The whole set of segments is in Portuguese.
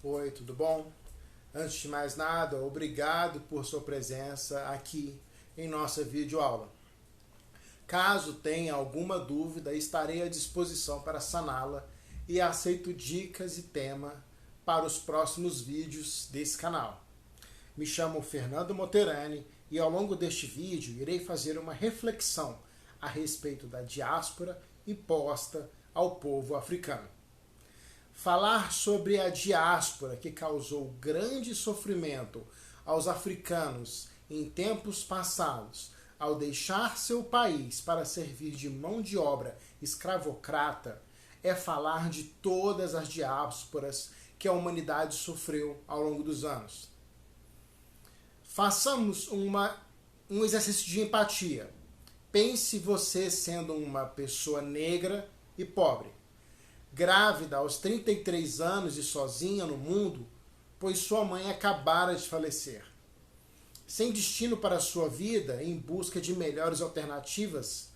Oi, tudo bom? Antes de mais nada, obrigado por sua presença aqui em nossa videoaula. Caso tenha alguma dúvida, estarei à disposição para saná-la e aceito dicas e tema para os próximos vídeos desse canal. Me chamo Fernando Moterani e ao longo deste vídeo irei fazer uma reflexão a respeito da diáspora imposta ao povo africano. Falar sobre a diáspora que causou grande sofrimento aos africanos em tempos passados, ao deixar seu país para servir de mão de obra escravocrata, é falar de todas as diásporas que a humanidade sofreu ao longo dos anos. Façamos um exercício de empatia. Pense você sendo uma pessoa negra e pobre, grávida aos 33 anos e sozinha no mundo, pois sua mãe acabara de falecer. Sem destino para a sua vida, em busca de melhores alternativas,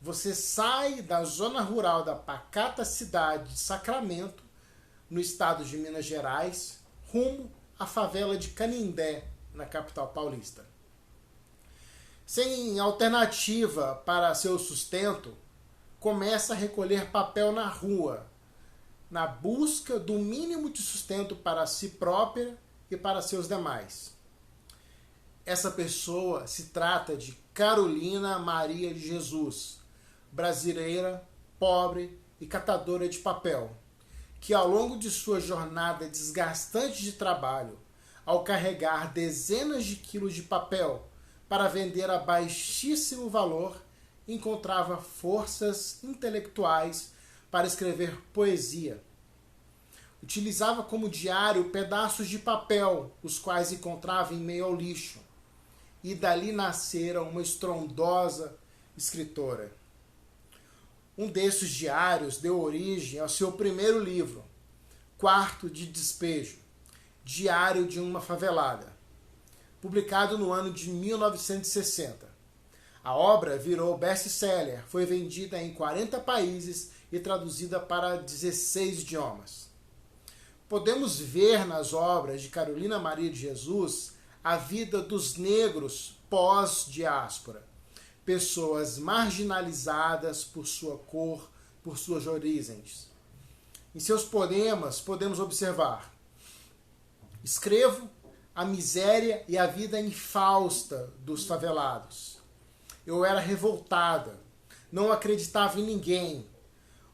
você sai da zona rural da pacata cidade de Sacramento, no estado de Minas Gerais, rumo à favela de Canindé, na capital paulista. Sem alternativa para seu sustento, começa a recolher papel na rua, na busca do mínimo de sustento para si própria e para seus demais. Essa pessoa se trata de Carolina Maria de Jesus, brasileira, pobre e catadora de papel, que ao longo de sua jornada desgastante de trabalho, ao carregar dezenas de quilos de papel para vender a baixíssimo valor, encontrava forças intelectuais para escrever poesia. Utilizava como diário pedaços de papel, os quais encontrava em meio ao lixo. E dali nascera uma estrondosa escritora. Um desses diários deu origem ao seu primeiro livro, Quarto de Despejo, Diário de uma Favelada, publicado no ano de 1960. A obra virou best-seller, foi vendida em 40 países e traduzida para 16 idiomas. Podemos ver nas obras de Carolina Maria de Jesus a vida dos negros pós-diáspora, pessoas marginalizadas por sua cor, por suas origens. Em seus poemas podemos observar: escrevo a miséria e a vida infausta dos favelados. Eu era revoltada, não acreditava em ninguém,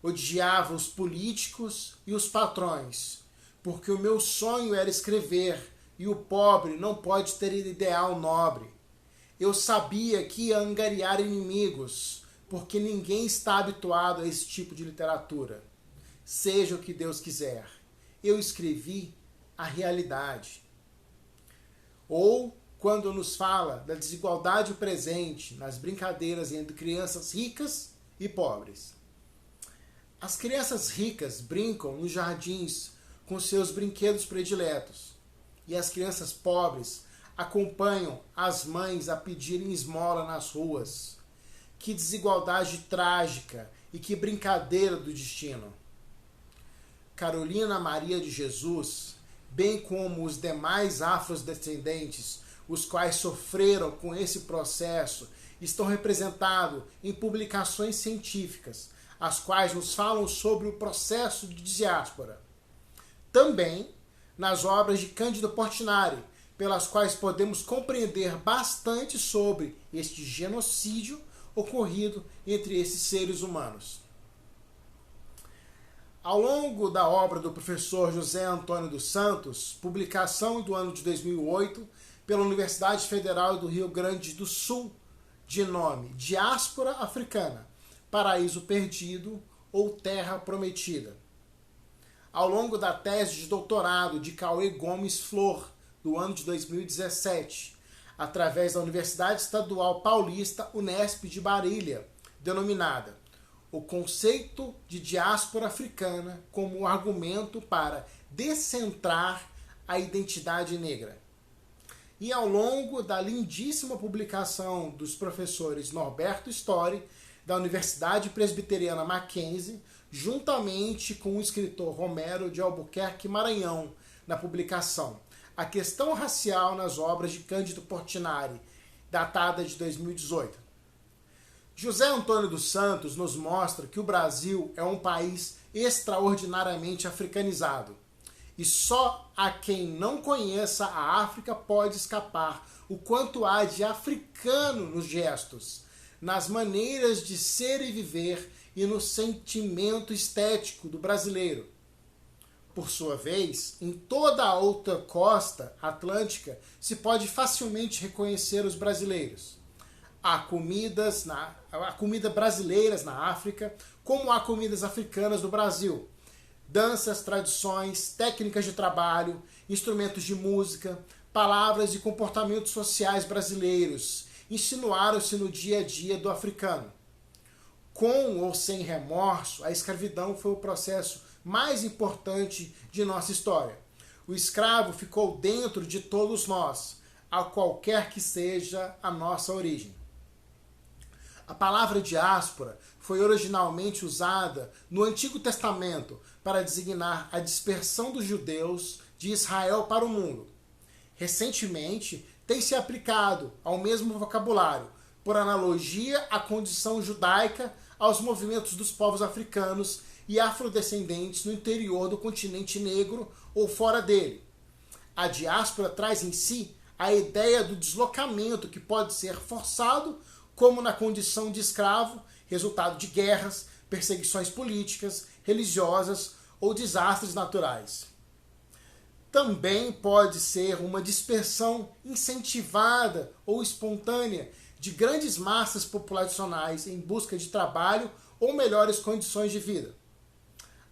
odiava os políticos e os patrões, porque o meu sonho era escrever e o pobre não pode ter ideal nobre. Eu sabia que ia angariar inimigos, porque ninguém está habituado a esse tipo de literatura. Seja o que Deus quiser. Eu escrevi a realidade. Ou quando nos fala da desigualdade presente nas brincadeiras entre crianças ricas e pobres. As crianças ricas brincam nos jardins com seus brinquedos prediletos, e as crianças pobres acompanham as mães a pedirem esmola nas ruas. Que desigualdade trágica e que brincadeira do destino! Carolina Maria de Jesus, bem como os demais afrodescendentes, os quais sofreram com esse processo, estão representados em publicações científicas, as quais nos falam sobre o processo de diáspora. Também nas obras de Cândido Portinari, pelas quais podemos compreender bastante sobre este genocídio ocorrido entre esses seres humanos. Ao longo da obra do professor José Antônio dos Santos, publicação do ano de 2008 pela Universidade Federal do Rio Grande do Sul, de nome Diáspora Africana, Paraíso Perdido ou Terra Prometida. Ao longo da tese de doutorado de Cauê Gomes Flor, do ano de 2017, através da Universidade Estadual Paulista Unesp de Barrilha, denominada O Conceito de Diáspora Africana como Argumento para Descentrar a Identidade Negra. E ao longo da lindíssima publicação dos professores Norberto Story, da Universidade Presbiteriana Mackenzie, juntamente com o escritor Romero de Albuquerque Maranhão, na publicação A Questão Racial nas Obras de Cândido Portinari, datada de 2018. José Antônio dos Santos nos mostra que o Brasil é um país extraordinariamente africanizado. E só a quem não conheça a África pode escapar o quanto há de africano nos gestos, nas maneiras de ser e viver e no sentimento estético do brasileiro. Por sua vez, em toda a outra costa atlântica se pode facilmente reconhecer os brasileiros. Há comidas brasileiras na África, como há comidas africanas no Brasil. Danças, tradições, técnicas de trabalho, instrumentos de música, palavras e comportamentos sociais brasileiros insinuaram-se no dia a dia do africano. Com ou sem remorso, a escravidão foi o processo mais importante de nossa história. O escravo ficou dentro de todos nós, a qualquer que seja a nossa origem. A palavra diáspora foi originalmente usada no Antigo Testamento para designar a dispersão dos judeus de Israel para o mundo. Recentemente, tem se aplicado ao mesmo vocabulário, por analogia à condição judaica aos movimentos dos povos africanos e afrodescendentes no interior do continente negro ou fora dele. A diáspora traz em si a ideia do deslocamento que pode ser forçado, como na condição de escravo, resultado de guerras, perseguições políticas, religiosas ou desastres naturais. Também pode ser uma dispersão incentivada ou espontânea de grandes massas populacionais em busca de trabalho ou melhores condições de vida.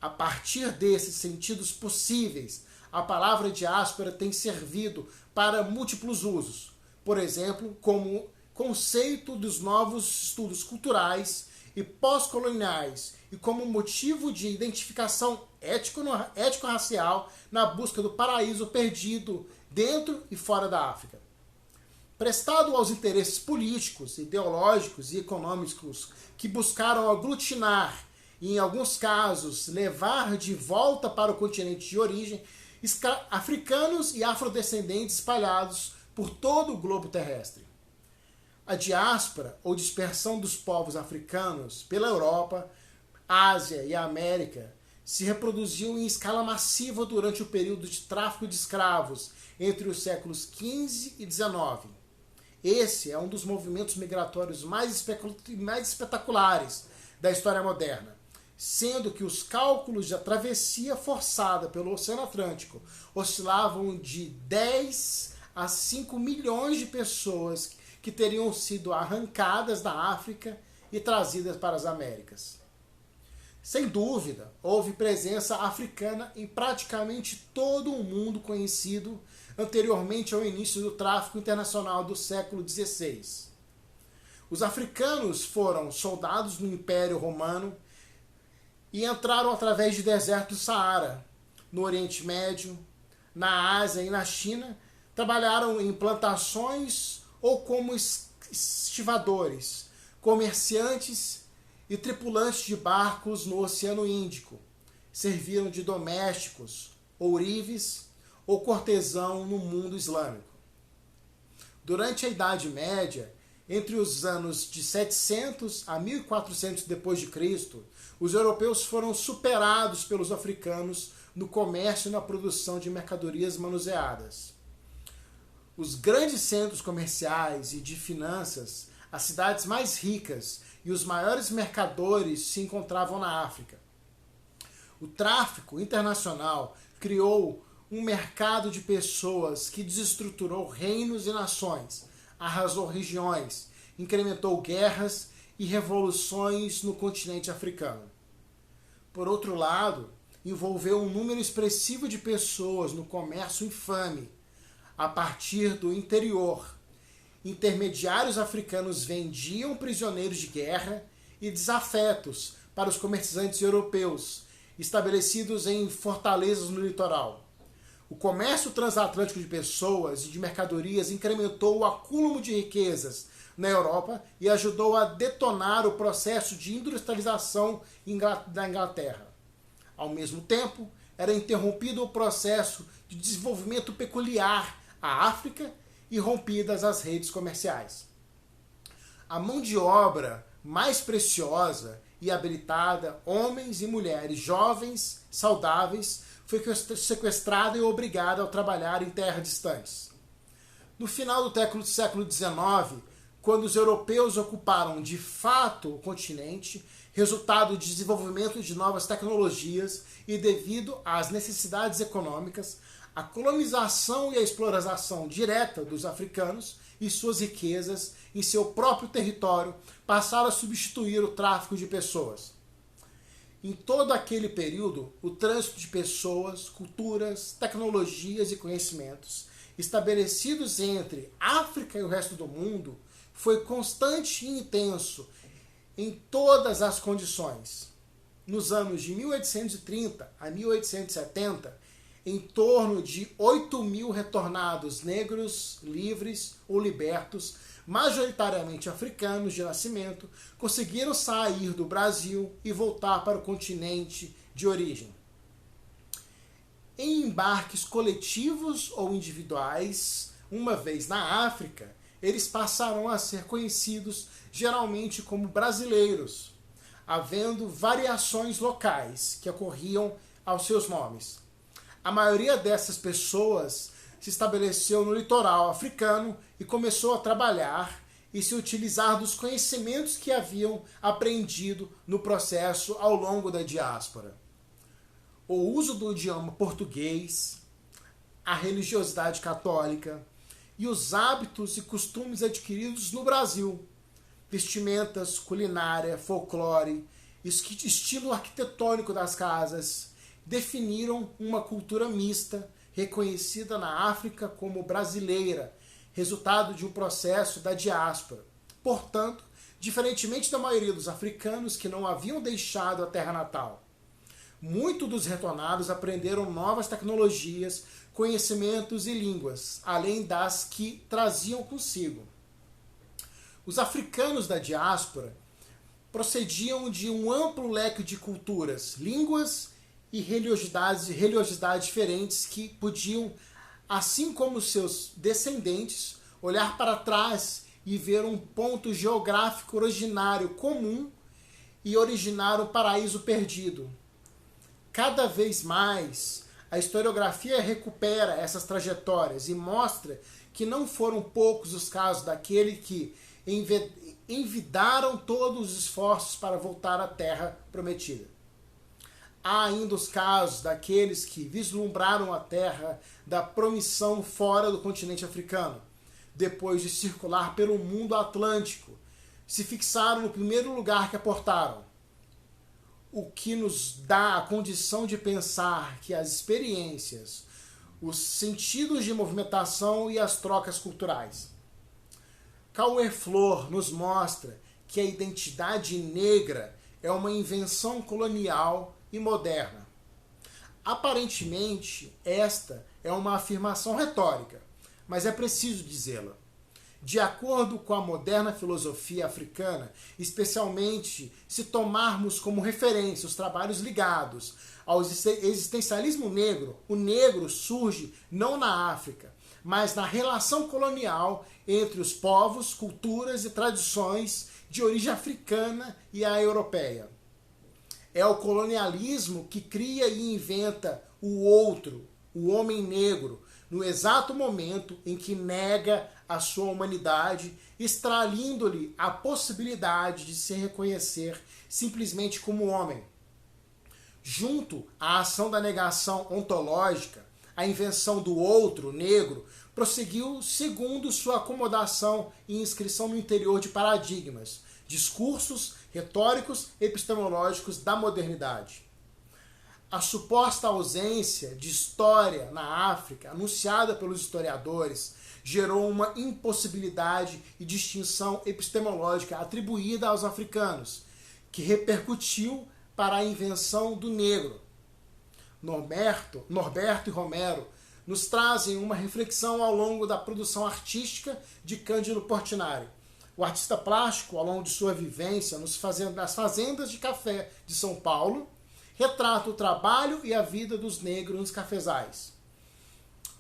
A partir desses sentidos possíveis, a palavra diáspora tem servido para múltiplos usos. Por exemplo, como conceito dos novos estudos culturais e pós-coloniais e como motivo de identificação étnico-racial na busca do paraíso perdido dentro e fora da África. Prestado aos interesses políticos, ideológicos e econômicos que buscaram aglutinar e, em alguns casos, levar de volta para o continente de origem africanos e afrodescendentes espalhados por todo o globo terrestre. A diáspora, ou dispersão dos povos africanos pela Europa, Ásia e América, se reproduziu em escala massiva durante o período de tráfico de escravos entre os séculos XV e XIX. Esse é um dos movimentos migratórios mais espetaculares da história moderna, sendo que os cálculos de travessia forçada pelo Oceano Atlântico oscilavam de 10 a 5 milhões de pessoas que teriam sido arrancadas da África e trazidas para as Américas. Sem dúvida, houve presença africana em praticamente todo o mundo conhecido anteriormente ao início do tráfico internacional do século XVI. Os africanos foram soldados no Império Romano e entraram através do deserto do Saara, no Oriente Médio, na Ásia e na China, trabalharam em plantações ou como estivadores, comerciantes e tripulantes de barcos no Oceano Índico. Serviram de domésticos, ourives ou cortesão no mundo islâmico. Durante a Idade Média, entre os anos de 700 a 1400 d.C., os europeus foram superados pelos africanos no comércio e na produção de mercadorias manuseadas. Os grandes centros comerciais e de finanças, as cidades mais ricas e os maiores mercadores se encontravam na África. O tráfico internacional criou um mercado de pessoas que desestruturou reinos e nações, arrasou regiões, incrementou guerras e revoluções no continente africano. Por outro lado, envolveu um número expressivo de pessoas no comércio infame, a partir do interior. Intermediários africanos vendiam prisioneiros de guerra e desafetos para os comerciantes europeus, estabelecidos em fortalezas no litoral. O comércio transatlântico de pessoas e de mercadorias incrementou o acúmulo de riquezas na Europa e ajudou a detonar o processo de industrialização da Inglaterra. Ao mesmo tempo, era interrompido o processo de desenvolvimento peculiar à África e rompidas as redes comerciais. A mão de obra mais preciosa e habilitada, homens e mulheres jovens, saudáveis, foi sequestrada e obrigada a trabalhar em terras distantes. No final do século XIX, quando os europeus ocuparam de fato o continente, resultado de desenvolvimento de novas tecnologias e devido às necessidades econômicas, a colonização e a exploração direta dos africanos e suas riquezas em seu próprio território passaram a substituir o tráfico de pessoas. Em todo aquele período, o trânsito de pessoas, culturas, tecnologias e conhecimentos estabelecidos entre África e o resto do mundo foi constante e intenso em todas as condições. Nos anos de 1830 a 1870, em torno de 8.000 retornados negros, livres ou libertos, majoritariamente africanos de nascimento, conseguiram sair do Brasil e voltar para o continente de origem. Em embarques coletivos ou individuais, uma vez na África, eles passaram a ser conhecidos geralmente como brasileiros, havendo variações locais que ocorriam aos seus nomes. A maioria dessas pessoas se estabeleceu no litoral africano e começou a trabalhar e se utilizar dos conhecimentos que haviam aprendido no processo ao longo da diáspora. O uso do idioma português, a religiosidade católica e os hábitos e costumes adquiridos no Brasil, vestimentas, culinária, folclore, estilo arquitetônico das casas, definiram uma cultura mista, reconhecida na África como brasileira, resultado de um processo da diáspora. Portanto, diferentemente da maioria dos africanos que não haviam deixado a terra natal, muitos dos retornados aprenderam novas tecnologias, conhecimentos e línguas, além das que traziam consigo. Os africanos da diáspora procediam de um amplo leque de culturas, línguas e religiosidades diferentes que podiam, assim como seus descendentes, olhar para trás e ver um ponto geográfico originário comum e originar um paraíso perdido. Cada vez mais, a historiografia recupera essas trajetórias e mostra que não foram poucos os casos daquele que envidaram todos os esforços para voltar à terra prometida. Há ainda os casos daqueles que vislumbraram a terra da promissão fora do continente africano, depois de circular pelo mundo atlântico, se fixaram no primeiro lugar que aportaram, o que nos dá a condição de pensar que as experiências, os sentidos de movimentação e as trocas culturais. Cauê Flor nos mostra que a identidade negra é uma invenção colonial e moderna. Aparentemente, esta é uma afirmação retórica, mas é preciso dizê-la. De acordo com a moderna filosofia africana, especialmente se tomarmos como referência os trabalhos ligados ao existencialismo negro, o negro surge não na África, mas na relação colonial entre os povos, culturas e tradições de origem africana e a europeia. É o colonialismo que cria e inventa o outro, o homem negro, no exato momento em que nega a sua humanidade, extraindo-lhe a possibilidade de se reconhecer simplesmente como homem. Junto à ação da negação ontológica, a invenção do outro, negro, prosseguiu segundo sua acomodação e inscrição no interior de paradigmas, discursos retóricos e epistemológicos da modernidade. A suposta ausência de história na África, anunciada pelos historiadores, gerou uma impossibilidade e distinção epistemológica atribuída aos africanos, que repercutiu para a invenção do negro. Norberto e Romero nos trazem uma reflexão ao longo da produção artística de Cândido Portinari, O artista plástico, ao longo de sua vivência nas fazendas de café de São Paulo, retrata o trabalho e a vida dos negros nos cafezais.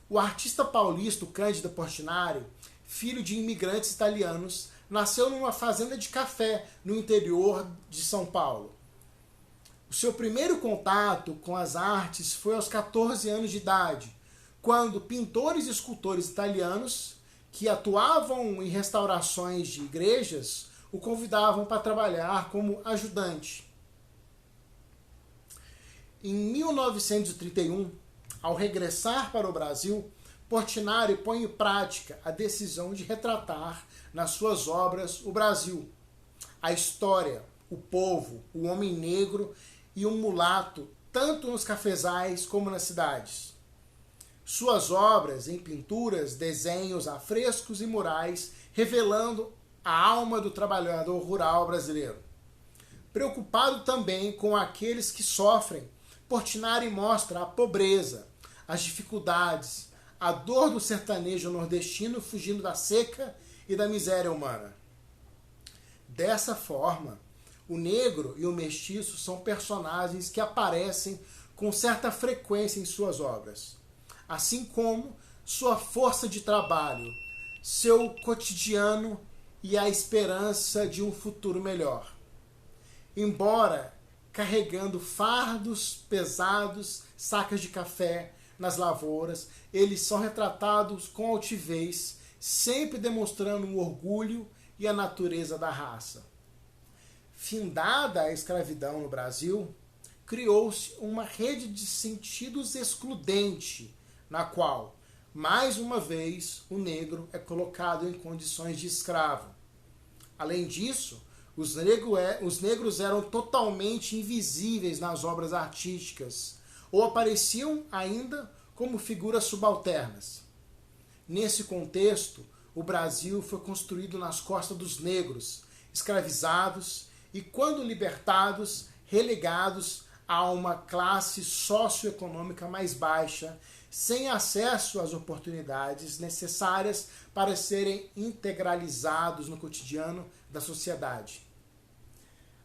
O artista paulista Cândido Portinari, filho de imigrantes italianos, nasceu numa fazenda de café no interior de São Paulo. O seu primeiro contato com as artes foi aos 14 anos de idade, quando pintores e escultores italianos, que atuavam em restaurações de igrejas, o convidavam para trabalhar como ajudante. Em 1931, ao regressar para o Brasil, Portinari põe em prática a decisão de retratar nas suas obras o Brasil, a história, o povo, o homem negro e o mulato, tanto nos cafezais como nas cidades. Suas obras em pinturas, desenhos, afrescos e murais, revelando a alma do trabalhador rural brasileiro. Preocupado também com aqueles que sofrem, Portinari mostra a pobreza, as dificuldades, a dor do sertanejo nordestino fugindo da seca e da miséria humana. Dessa forma, o negro e o mestiço são personagens que aparecem com certa frequência em suas obras, assim como sua força de trabalho, seu cotidiano e a esperança de um futuro melhor. Embora carregando fardos pesados, sacas de café nas lavouras, eles são retratados com altivez, sempre demonstrando o orgulho e a natureza da raça. Findada a escravidão no Brasil, criou-se uma rede de sentidos excludente, na qual, mais uma vez, o negro é colocado em condições de escravo. Além disso, os negros eram totalmente invisíveis nas obras artísticas, ou apareciam ainda como figuras subalternas. Nesse contexto, o Brasil foi construído nas costas dos negros, escravizados e, quando libertados, relegados a uma classe socioeconômica mais baixa, sem acesso às oportunidades necessárias para serem integralizados no cotidiano da sociedade.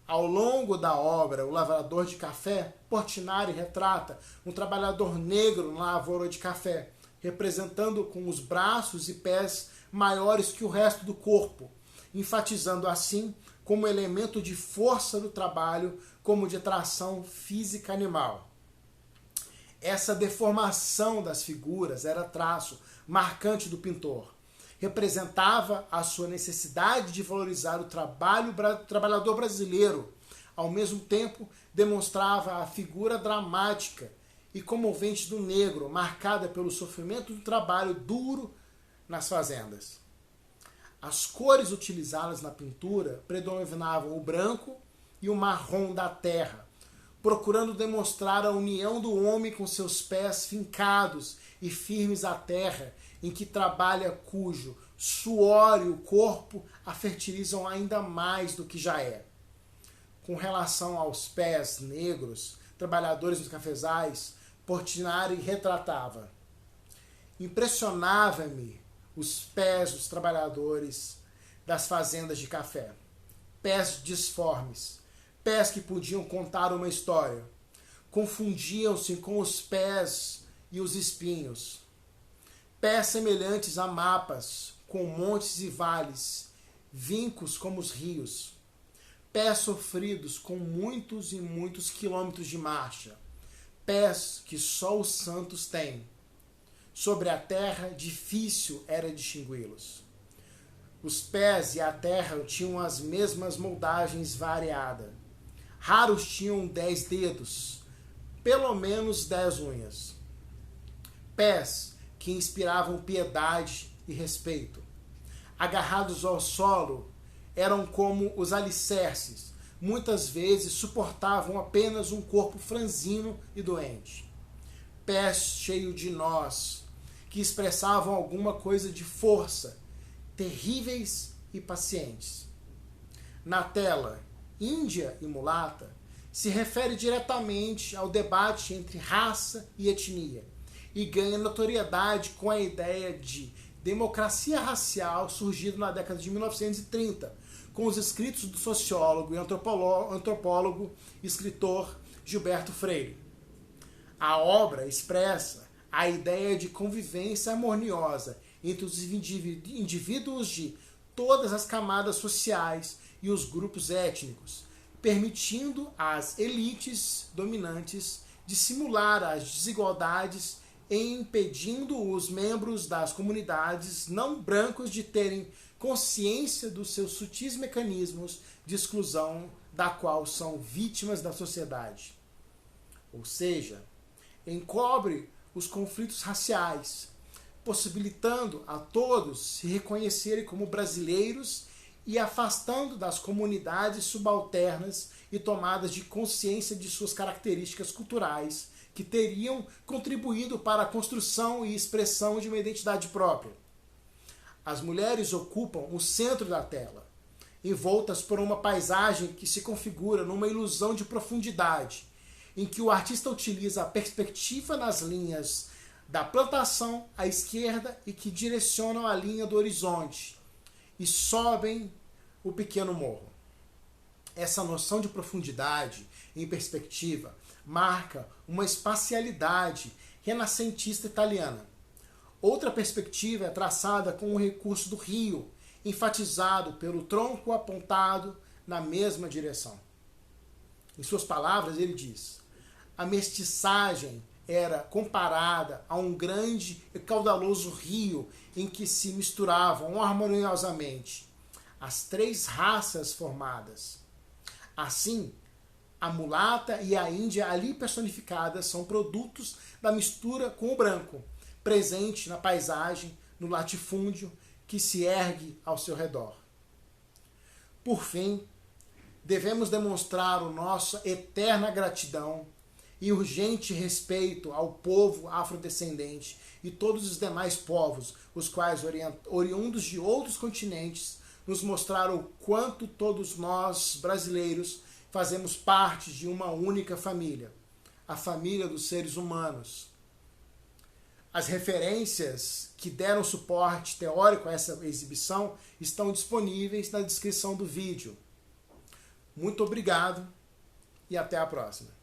Ao longo da obra O Lavrador de Café, Portinari retrata um trabalhador negro na lavoura de café, representando com os braços e pés maiores que o resto do corpo, enfatizando assim como elemento de força do trabalho, como de atração física animal. Essa deformação das figuras era traço marcante do pintor. Representava a sua necessidade de valorizar o trabalhador brasileiro. Ao mesmo tempo, demonstrava a figura dramática e comovente do negro, marcada pelo sofrimento do trabalho duro nas fazendas. As cores utilizadas na pintura predominavam o branco e o marrom da terra, procurando demonstrar a união do homem com seus pés fincados e firmes à terra, em que trabalha, cujo suor e o corpo a fertilizam ainda mais do que já é. Com relação aos pés negros, trabalhadores nos cafezais, Portinari retratava: impressionava-me os pés dos trabalhadores das fazendas de café. Pés disformes, pés que podiam contar uma história. Confundiam-se com os pés e os espinhos. Pés semelhantes a mapas, com montes e vales, vincos como os rios. Pés sofridos com muitos e muitos quilômetros de marcha. Pés que só os santos têm. Sobre a terra, difícil era distingui-los. Os pés e a terra tinham as mesmas moldagens variadas. Raros tinham 10 dedos, pelo menos 10 unhas. Pés que inspiravam piedade e respeito. Agarrados ao solo, eram como os alicerces. Muitas vezes suportavam apenas um corpo franzino e doente. Pés cheios de nós, que expressavam alguma coisa de força, terríveis e pacientes. Na tela, Índia e mulata se refere diretamente ao debate entre raça e etnia e ganha notoriedade com a ideia de Democracia Racial, surgido na década de 1930, com os escritos do sociólogo e antropólogo e escritor Gilberto Freire. A obra expressa a ideia de convivência harmoniosa entre os indivíduos de todas as camadas sociais e os grupos étnicos, permitindo às elites dominantes dissimular as desigualdades e impedindo os membros das comunidades não brancos de terem consciência dos seus sutis mecanismos de exclusão da qual são vítimas da sociedade. Ou seja, encobre os conflitos raciais, possibilitando a todos se reconhecerem como brasileiros e afastando das comunidades subalternas e tomadas de consciência de suas características culturais que teriam contribuído para a construção e expressão de uma identidade própria. As mulheres ocupam o centro da tela, envoltas por uma paisagem que se configura numa ilusão de profundidade, em que o artista utiliza a perspectiva nas linhas da plantação à esquerda e que direcionam a linha do horizonte e sobem o pequeno morro. Essa noção de profundidade em perspectiva marca uma espacialidade renascentista italiana. Outra perspectiva é traçada com o recurso do rio, enfatizado pelo tronco apontado na mesma direção. Em suas palavras, ele diz: a mestiçagem era comparada a um grande e caudaloso rio em que se misturavam harmoniosamente as três raças formadas. Assim, a mulata e a índia ali personificadas são produtos da mistura com o branco, presente na paisagem, no latifúndio que se ergue ao seu redor. Por fim, devemos demonstrar a nossa eterna gratidão e urgente respeito ao povo afrodescendente e todos os demais povos, os quais, oriundos de outros continentes, nos mostraram o quanto todos nós, brasileiros, fazemos parte de uma única família, a família dos seres humanos. As referências que deram suporte teórico a essa exibição estão disponíveis na descrição do vídeo. Muito obrigado e até a próxima.